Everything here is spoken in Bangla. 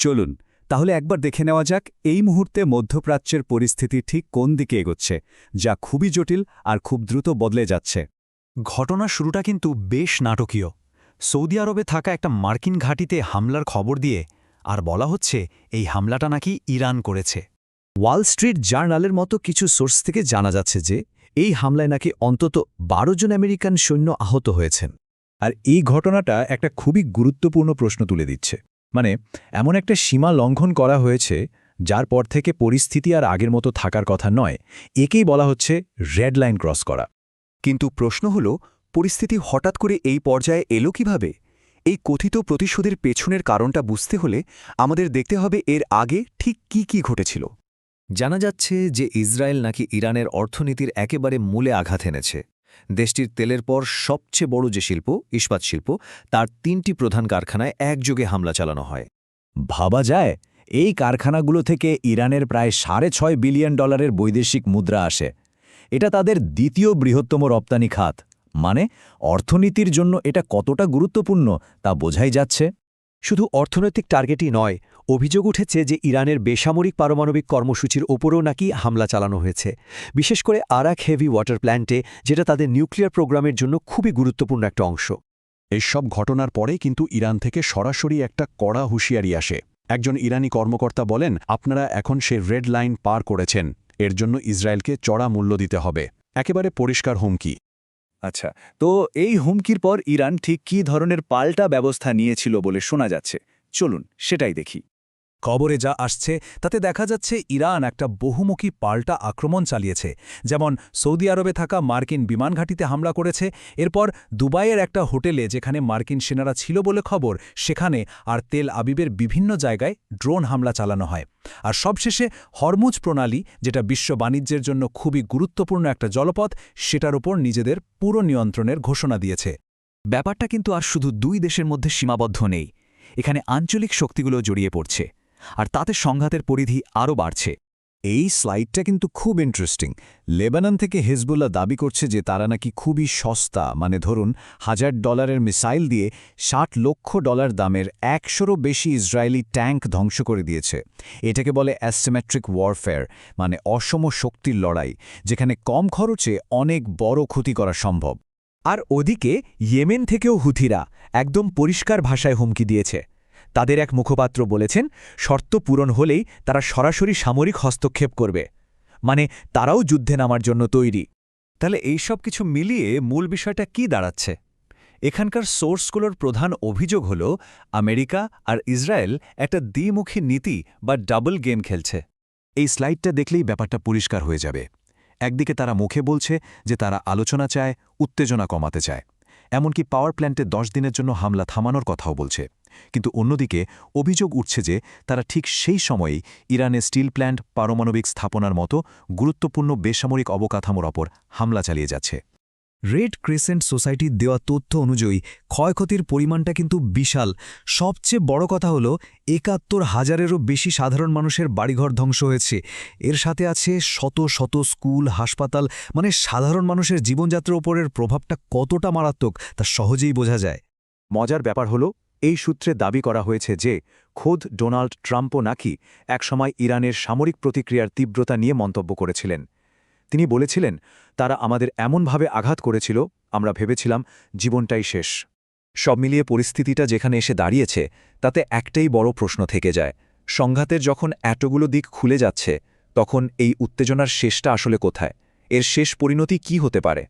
চলুন তাহলে একবার দেখে নেওয়া যাক এই মুহূর্তে মধ্যপ্রাচ্যের পরিস্থিতি ঠিক কোন দিকে এগোচ্ছে, যা খুবই জটিল আর খুব দ্রুত বদলে যাচ্ছে। ঘটনার শুরুটা কিন্তু বেশ নাটকীয়। সৌদি আরবে থাকা একটা মার্কিন ঘাঁটিতে হামলার খবর দিয়ে আর বলা হচ্ছে এই হামলাটা নাকি ইরান করেছে। ওয়াল স্ট্রিট জার্নালের মতো কিছু সোর্স থেকে জানা যাচ্ছে যে এই হামলায় নাকি অন্তত 12 জন আমেরিকান সৈন্য আহত হয়েছেন। আর এই ঘটনাটা একটা খুবই গুরুত্বপূর্ণ প্রশ্ন তুলে দিচ্ছে। মানে এমন একটা সীমা লঙ্ঘন করা হয়েছে যার পর থেকে পরিস্থিতি আর আগের মতো থাকার কথা নয়। একেই বলা হচ্ছে রেড লাইন ক্রস করা। কিন্তু প্রশ্ন হল, পরিস্থিতি হঠাৎ করে এই পর্যায়ে এলো কিভাবে? এই কথিত প্রতিশোধের পেছনের কারণটা বুঝতে হলে আমাদের দেখতে হবে এর আগে ঠিক কি ঘটেছিল। জানা যাচ্ছে যে ইসরায়েল নাকি ইরানের অর্থনীতির একেবারে মূলে আঘাত এনেছে। দেশটির তেলের পর সবচেয়ে বড় যে শিল্প, ইস্পাত শিল্প, তার 3টি প্রধান কারখানায় একযোগে হামলা চালানো হয়। ভাবা যায় এই কারখানাগুলো থেকে ইরানের প্রায় $6.5 বিলিয়ন বৈদেশিক মুদ্রা আসে। এটা তাদের দ্বিতীয় বৃহত্তম রপ্তানি খাত। মানে অর্থনীতির জন্য এটা কতটা গুরুত্বপূর্ণ তা বোঝাই যাচ্ছে। শুধু অর্থনৈতিক টার্গেটই নয়, অভিযোগ উঠেছে যে ইরানের বেসামরিক পারমাণবিক কর্মসূচির ওপরও নাকি হামলা চালানো হয়েছে, বিশেষ করে আরাক হেভি ওয়াটার প্ল্যান্টে, যেটা তাদের নিউক্লিয়ার প্রোগ্রামের জন্য খুবই গুরুত্বপূর্ণ একটা অংশ। এসব ঘটনার পরে কিন্তু ইরান থেকে সরাসরি একটা কড়া হুঁশিয়ারি আসে। একজন ইরানি কর্মকর্তা বলেন, আপনারা এখন সে রেড লাইন পার করেছেন, এর জন্য ইসরায়েলকে চড়া মূল্য দিতে হবে। একেবারে পরিষ্কার হুমকি। আচ্ছা, তো এই হুমকির পর ইরান ঠিক কী ধরনের পাল্টা ব্যবস্থা নিয়েছিল বলে শোনা যাচ্ছে? চলুন সেটাই দেখি। খবরে যা আসছে তাতে দেখা যাচ্ছে ইরান একটা বহুমুখী পাল্টা আক্রমণ চালিয়েছে। যেমন সৌদি আরবে থাকা মার্কিন বিমান ঘাঁটিতে হামলা করেছে, এরপর দুবাইয়ের একটা হোটেলে যেখানে মার্কিন সেনারা ছিল বলে খবর, সেখানে আর তেল আবিবের বিভিন্ন জায়গায় ড্রোন হামলা চালানো হয়। আর সবশেষে হরমুজ প্রণালী, যেটা বিশ্ব বাণিজ্যের জন্য খুবই গুরুত্বপূর্ণ একটা জলপথ, সেটার উপর নিজেদের পুরো নিয়ন্ত্রণের ঘোষণা দিয়েছে। ব্যাপারটা কিন্তু আর শুধু 2 দেশের মধ্যে সীমাবদ্ধ নেই, এখানে আঞ্চলিক শক্তিগুলো জড়িয়ে পড়ছে, আর তাতে সংঘাতের পরিধি আরও বাড়ছে। এই স্লাইডটা কিন্তু খুব ইন্টারেস্টিং। লেবানন থেকে হিজবুল্লাহ দাবি করছে যে তারা নাকি খুবই সস্তা, মানে ধরুন $1000 মিসাইল দিয়ে $60 লক্ষ দামের 100রও বেশি ইসরায়েলি ট্যাঙ্ক ধ্বংস করে দিয়েছে। এটাকে বলে অ্যাসিমেট্রিক ওয়ারফেয়ার, মানে অসম শক্তির লড়াই, যেখানে কম খরচে অনেক বড় ক্ষতি করা সম্ভব। আর ওদিকে ইয়েমেন থেকেও হুথিরা একদম পরিষ্কার ভাষায় হুমকি দিয়েছে। তাদের এক মুখপাত্র বলেছেন, শর্ত পূরণ হলেই তারা সরাসরি সামরিক হস্তক্ষেপ করবে। মানে তারাও যুদ্ধে নামার জন্য তৈরি। তাহলে এই সব কিছু মিলিয়ে মূল বিষয়টা কি দাঁড়াচ্ছে? এখানকার সোর্সগুলোর প্রধান অভিযোগ হল আমেরিকা আর ইসরায়েল একটা দ্বিমুখী নীতি বা ডাবল গেম খেলছে। এই স্লাইডটা দেখলেই ব্যাপারটা পরিষ্কার হয়ে যাবে। একদিকে তারা মুখে বলছে যে তারা আলোচনা চায়, উত্তেজনা কমাতে চায়, এমনকি পাওয়ার প্ল্যান্টে 10 দিনের জন্য হামলা থামানোর কথাও বলছে। কিন্তু অন্যদিকে অভিযোগ উঠছে যে তারা ঠিক সেই সময়েই ইরানের স্টিল প্ল্যান্ট, পারমাণবিক স্থাপনার মতো গুরুত্বপূর্ণ বেসামরিক অবকাঠামোর ওপর হামলা চালিয়ে যাচ্ছে। রেড ক্রিসেন্ট সোসাইটির দেওয়া তথ্য অনুযায়ী ক্ষয়ক্ষতির পরিমাণটা কিন্তু বিশাল। সবচেয়ে বড় কথা হলো ৭১,০০০-এরও বেশি সাধারণ মানুষের বাড়িঘর ধ্বংস হয়েছে। এর সাথে আছে শত শত স্কুল, হাসপাতাল। মানে সাধারণ মানুষের জীবনযাত্রার ওপরের প্রভাবটা কতটা মারাত্মক তা সহজেই বোঝা যায়। মজার ব্যাপার হলো, এই সূত্রে দাবি করা হয়েছে যে খোদ ডোনাল্ড ট্রাম্পও নাকি একসময় ইরানের সামরিক প্রতিক্রিয়ার তীব্রতা নিয়ে মন্তব্য করেছিলেন। তিনি বলেছিলেন, তারা আমাদের এমনভাবে আঘাত করেছিল, আমরা ভেবেছিলাম জীবনটাই শেষ। সব মিলিয়ে পরিস্থিতিটা যেখানে এসে দাঁড়িয়েছে, তাতে একটাই বড় প্রশ্ন থেকে যায়। সংঘাতের যখন এতগুলো দিক খুলে যাচ্ছে, তখন এই উত্তেজনার শেষটা আসলে কোথায়? এর শেষ পরিণতি কি হতে পারে?